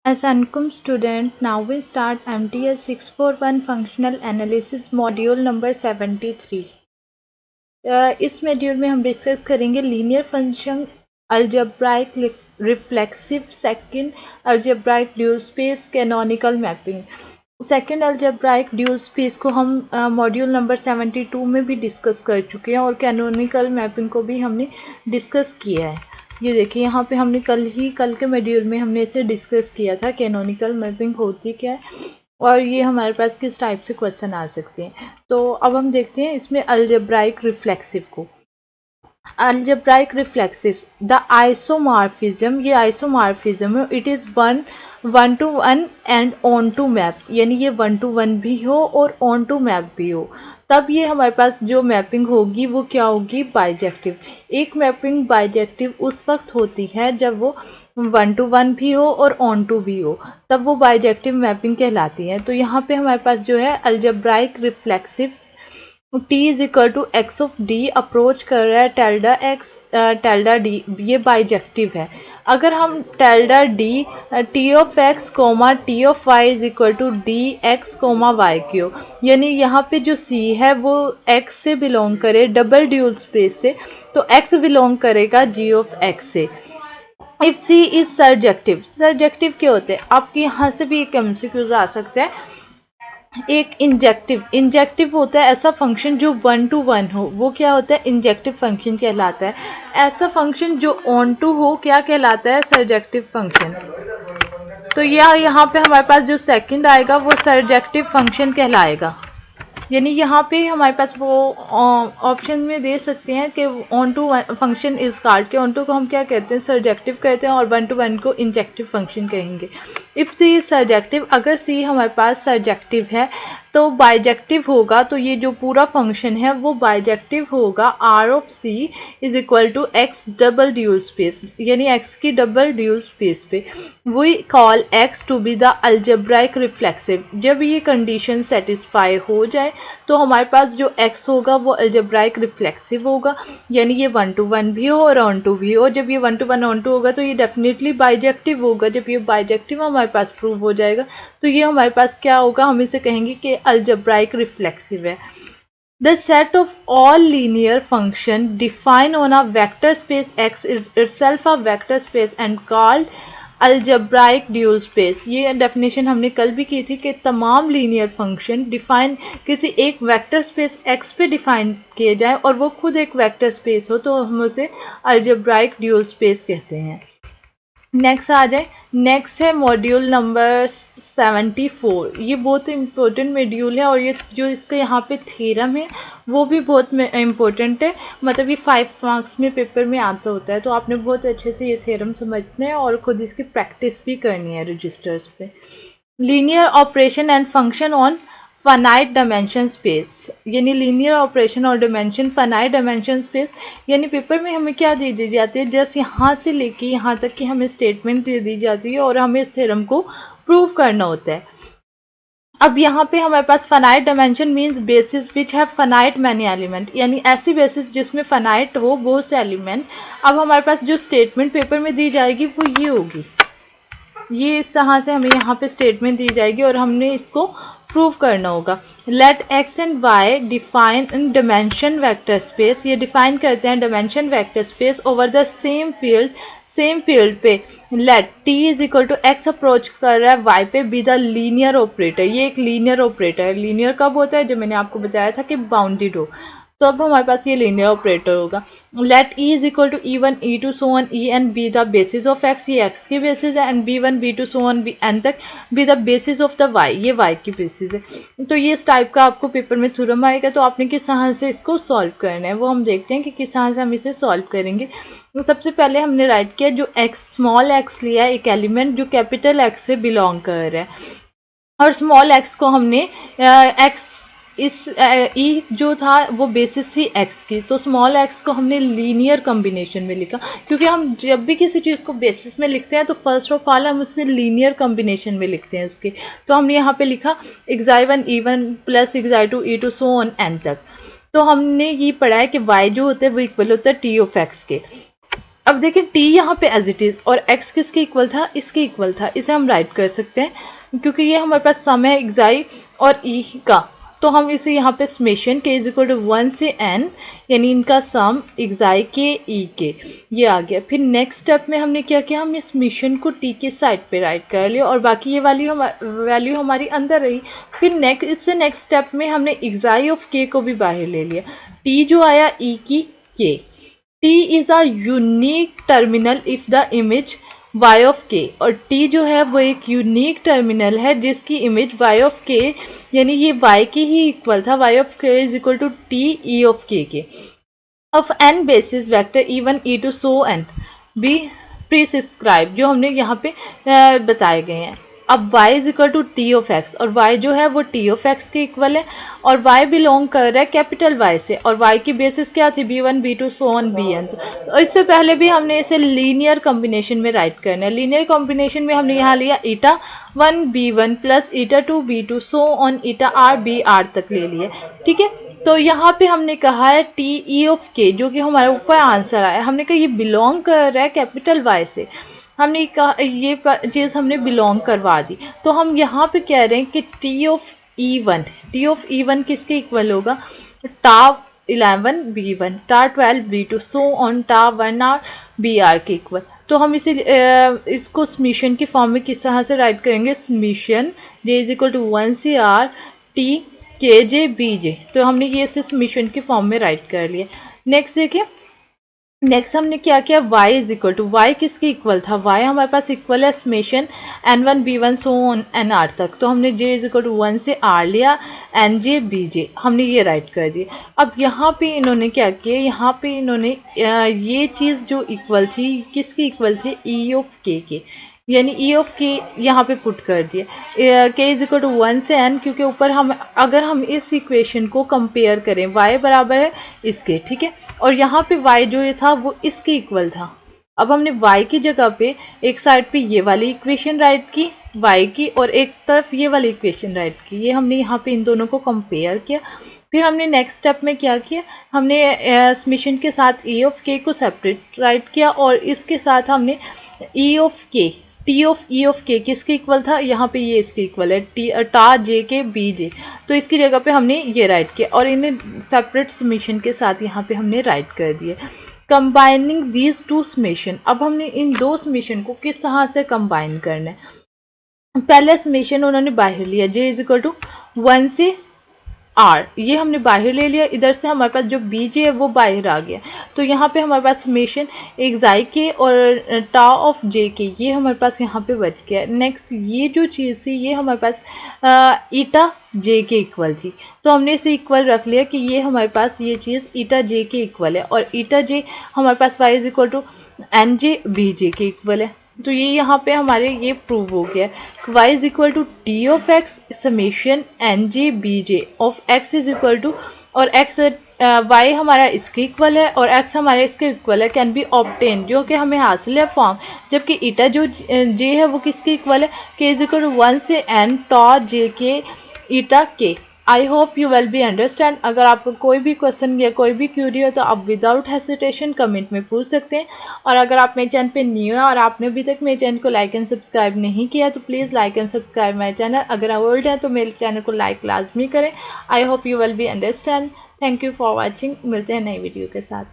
Assalamualaikum student. Now we start MTS 641 Functional Analysis Module number 73. इस module में हम discuss करेंगे linear function, algebraic reflexive, second algebraic dual space, canonical mapping. Second algebraic dual space को हम module number 72 में भी discuss कर चुके हैं और कैनोनिकल मैपिंग को भी हमने डिस्कस किया है। ये देखिए यहाँ पे हमने कल के मॉड्यूल में हमने इसे डिस्कस किया था कैनोनिकल मैपिंग होती क्या है और ये हमारे पास किस टाइप से क्वेश्चन आ सकते हैं। तो अब हम देखते हैं इसमें अलजेब्राइक रिफ्लेक्सिव को। अलजेब्राइक रिफ्लेक्सिव द आइसोमॉर्फिज्म, ये आइसोमॉर्फिज्म है, it is one to one and onto map, यानी ये 1 to 1 भी हो और ऑन टू मैप भी हो, तब ये हमारे पास जो मैपिंग होगी वो क्या होगी, बाइजेक्टिव। एक मैपिंग बाइजेक्टिव उस वक्त होती है जब वो 1 to 1 भी हो और ऑन टू भी हो, तब वो बाइजेक्टिव मैपिंग कहलाती है। तो यहाँ पे हमारे पास जो है algebraic reflexive t is equal to X of D approach कर रहा है टेल्डा एक्स टेल्डा डी, ये बाइजेक्टिव है। अगर हम tilde D T of X comma T of Y is equal to D X comma Y Q, यानी यहाँ पे जो c है वो x से बिलोंग करे डबल ड्यूल स्पेस से, तो x बिलोंग करेगा g ऑफ x से। If c is surjective, surjective क्या होते हैं आपके यहाँ से भी एक एमसीक्यूज आ सकते हैं। एक इंजेक्टिव, इंजेक्टिव होता है ऐसा फंक्शन जो 1 to 1 हो, वो क्या होता है, इंजेक्टिव फंक्शन कहलाता है। ऐसा फंक्शन जो ऑन टू हो क्या कहलाता है, सर्जेक्टिव फंक्शन। तो यह यहाँ पे हमारे पास जो सेकंड आएगा वो सर्जेक्टिव फंक्शन कहलाएगा। यानी यहाँ पे हमारे पास वो ऑप्शन में दे सकते हैं कि onto function is called, के ऑन टू को हम क्या कहते हैं, सर्जेक्टिव कहते हैं, और 1 to 1 को इंजेक्टिव फंक्शन कहेंगे। इफ सी इज सर्जेक्टिव, अगर सी हमारे पास सर्जेक्टिव है तो बाइजेक्टिव होगा, तो ये जो पूरा फंक्शन है वो बाइजेक्टिव होगा। R of C is equal to X double dual space, यानी एक्स की डबल ड्यूल स्पेस पे we call X to be the algebraic reflexive. जब ये कंडीशन सेटिस्फाई हो जाए तो हमारे पास जो x होगा वो अलजेब्राइक रिफ्लेक्सिव होगा, यानी ये 1 to 1 भी हो और ऑन टू भी हो। जब ये 1 to 1 ऑन टू होगा तो ये डेफिनेटली बाइजेक्टिव होगा। जब ये बाइजेक्टिव हमारे पास प्रूव हो जाएगा तो ये हमारे पास क्या होगा, हम इसे कहेंगे कि अलजेब्राइक रिफ्लेक्सिव है। The set of all linear function defined on a vector space X is itself a vector space and called algebraic dual space। ये डेफिनेशन हमने कल भी की थी कि तमाम लीनियर फंक्शन डिफाइन किसी एक वेक्टर स्पेस X पे डिफाइन किए जाए और वो खुद एक वेक्टर स्पेस हो तो हम उसे अलजेब्राइक ड्यूल स्पेस कहते हैं। नेक्स्ट आ जाए, नेक्स्ट है मॉड्यूल नंबर 74। ये बहुत इम्पोर्टेंट मॉड्यूल है और ये जो इसका यहाँ पे थ्योरम है वो भी बहुत इम्पोर्टेंट है, मतलब ये 5 मार्क्स में पेपर में आता होता है, तो आपने बहुत अच्छे से ये थ्योरम समझना है और खुद इसकी प्रैक्टिस भी करनी है रजिस्टर्स पे। Linear operation and function on finite dimension space, यानी लीनियर ऑपरेशन और डायमेंशन फाइनाइट डायमेंशन स्पेस, यानी पेपर में हमें क्या दे दी जाती है, जस्ट यहाँ से लेके यहाँ तक की हमें स्टेटमेंट दे दी जाती है और हमें इस थ्योरम को प्रूव करना होता है। अब यहाँ पे हमारे पास finite dimension means basis which have finite many element, यानी ऐसी बेसिस जिसमें फाइनाइट हो बहुत से एलिमेंट। अब हमारे पास जो स्टेटमेंट पेपर में दी जाएगी वो ये होगी, ये इस तरह से हमें यहाँ पे स्टेटमेंट दी जाएगी और हमने इसको प्रूव करना होगा। Let X and Y define in dimension vector space, ये डिफाइन करते हैं dimension vector space over the same field पे। Let T is equal to X approach कर रहा है वाई पे बी द लीनियर ऑपरेटर, ये एक लीनियर ऑपरेटर है। लीनियर कब होता है, जो मैंने आपको बताया था कि बाउंडेड हो, तो अब हमारे पास ये लीनियर ऑपरेटर होगा। Let E is equal to E1 E2 so on E and B the basis of X, ये एक्स की बेसिस है, and B1 B2 so on N तक B the basis of the Y, ये Y की basis है। तो ये इस टाइप का आपको पेपर में थ्योरम आएगा, तो आपने किस तरह से इसको सॉल्व करना है वो हम देखते हैं कि किस तरह से हम इसे सॉल्व करेंगे। तो सबसे पहले हमने राइट किया जो एक्स स्मॉल एक्स लिया है, एक एलिमेंट जो कैपिटल एक्स से बिलोंग कर रहा है, और स्मॉल एक्स को हमने एक्स इस ई जो था वो बेसिस थी एक्स की, तो स्मॉल एक्स को हमने लीनियर कॉम्बिनेशन में लिखा, क्योंकि हम जब भी किसी चीज़ को बेसिस में लिखते हैं तो फर्स्ट ऑफ ऑल हम उससे लीनियर कॉम्बिनेशन में लिखते हैं उसके। तो हमने यहाँ पे लिखा xi1 e1 plus xi2 e2 so on n तक। तो हमने ये पढ़ा है कि y जो होता है वो इक्वल होता है t ऑफ x के। अब देखिए टी यहाँ पे एज इट इज और एक्स किसके इक्वल था, इसके इक्वल था, इसे हम राइट कर सकते हैं क्योंकि ये हमारे पास सम है एक्साई और ई का, तो हम इसे यहाँ पे समेशन के इज इक्वल टू 1 से n यानी इनका सम एक्साई के ई के ये आ गया। फिर नेक्स्ट स्टेप में हमने क्या किया, हमने समेशन को टी के साइड पे राइट कर लिया और बाकी ये वैल्यू हमारी अंदर रही। फिर इससे नेक्स्ट स्टेप में हमने एक्साई ऑफ के को भी बाहर ले लिया, टी जो आया ई की के। T is a unique terminal if the image y of k, और T जो है वो एक यूनिक टर्मिनल है जिसकी इमेज y of k यानी ये y के ही इक्वल था, y of k is equal to T E of k के of n basis vector e1 e2 so n भी प्रीस्क्राइब जो हमने यहाँ पे बताए गए हैं। अब y is equal to T of X और y जो है वो टी ऑफ एक्स के इक्वल है और y बिलोंग कर रहा है कैपिटल Y से और y की बेसिस क्या थी, b1 b2 so on bn। तो इससे पहले भी हमने इसे लीनियर कॉम्बिनेशन में राइट करना है। लीनियर कॉम्बिनेशन में हमने यहाँ लिया ईटा 1 b1 plus eta 2 b2 so on eta r b r तक ले लिए, ठीक है। तो यहाँ पे हमने कहा है टी ई ऑफ के जो कि हमारे ऊपर आंसर आया, हमने कहा ये बिलोंग कर रहा है कैपिटल Y से, हमने कहा ये चीज़ हमने बिलोंग करवा दी। तो हम यहाँ पे कह रहे हैं कि टी ऑफ ई वन किसके इक्वल होगा, टा 11 b1 टा 12 b2 सो ऑन टा 1 r br के इक्वल। तो हम इसे इसको समेशन की फॉर्म में किस तरह से राइट करेंगे, summation j is equal to 1 से r t के जे बी जे। तो हमने ये इसे समेशन की फॉर्म में राइट कर लिया। नेक्स्ट देखिए, नेक्स्ट हमने क्या किया, y is equal to y किसके इक्वल था, y हमारे पास इक्वल है summation n1 b1 so on nr तक। तो हमने j इज इक्वल टू 1 से r लिया nj bj, हमने ये राइट कर दिया। अब यहाँ पे इन्होंने क्या किया, यहाँ पे इन्होंने ये चीज़ जो इक्वल थी किसकी इक्वल थी, e ऑफ k के, यानी ई ऑफ के यहाँ पे पुट कर दिया के इज इक्वल टू 1 से n, क्योंकि ऊपर हम अगर हम इस इक्वेशन को कंपेयर करें y बराबर है इसके, ठीक है, और यहाँ पे y जो ये था वो इसके इक्वल था। अब हमने y की जगह पे एक साइड पे ये वाली इक्वेशन राइट की y की और एक तरफ ये वाली इक्वेशन राइट की, ये हमने यहाँ पे इन दोनों को कंपेयर किया। फिर हमने नेक्स्ट स्टेप में क्या किया, हमने समेशन के साथ e ऑफ k को सेपरेट राइट किया और इसके साथ हमने e of k T of E of के किसके इक्वल था, यहाँ पे ये इसके इक्वल है टी टा जे के बी जे, तो इसकी जगह पे हमने ये राइट किया और इन्हें सेपरेट समेशन के साथ यहाँ पे हमने राइट कर दिया। कंबाइनिंग दीज टू समेशन, अब हमने इन दो समेशन को किस तरह से कंबाइन करना है। पहले समेशन उन्होंने बाहर लिया j इज इक्वल टू 1 से r, ये हमने बाहर ले लिया, इधर से हमारे पास जो bj है वो बाहर आ गया। तो यहाँ पे हमारे पास समेशन एक्साई के और टा ऑफ j के ये हमारे पास यहाँ पे बच गया। नेक्स्ट ये जो चीज़ थी ये हमारे पास ईटा j के इक्वल थी, तो हमने इसे इक्वल रख लिया कि ये हमारे पास ये चीज़ ईटा j के इक्वल है और ईटा j हमारे पास y is equal to N J B J के इक्वल है। तो ये यहाँ पे हमारे ये प्रूव हो गया, y is equal to T of X summation N J B J of x is equal to, और x y हमारा इसके इक्वल है और x हमारे इसके इक्वल है, कैन बी ऑब्टेन जो कि हमें हासिल है फॉर्म, जबकि ईटा जो j है वो किसके इक्वल है, k इज इक्वल टू 1 से n टॉ j के ईटा k। I hope you will be understand. अगर आपको कोई भी क्वेश्चन या कोई भी क्यूरी हो तो आप विदाउट हेसिटेशन कमेंट में पूछ सकते हैं। और अगर आप मेरे चैनल पे न्यू है और आपने अभी तक मेरे चैनल को लाइक एंड सब्सक्राइब नहीं किया तो please like and subscribe my channel. अगर ओल्ड है तो मेरे चैनल को लाइक लाजमी करें। I hope you will be understand. Thank you for watching. मिलते हैं नई वीडियो के साथ।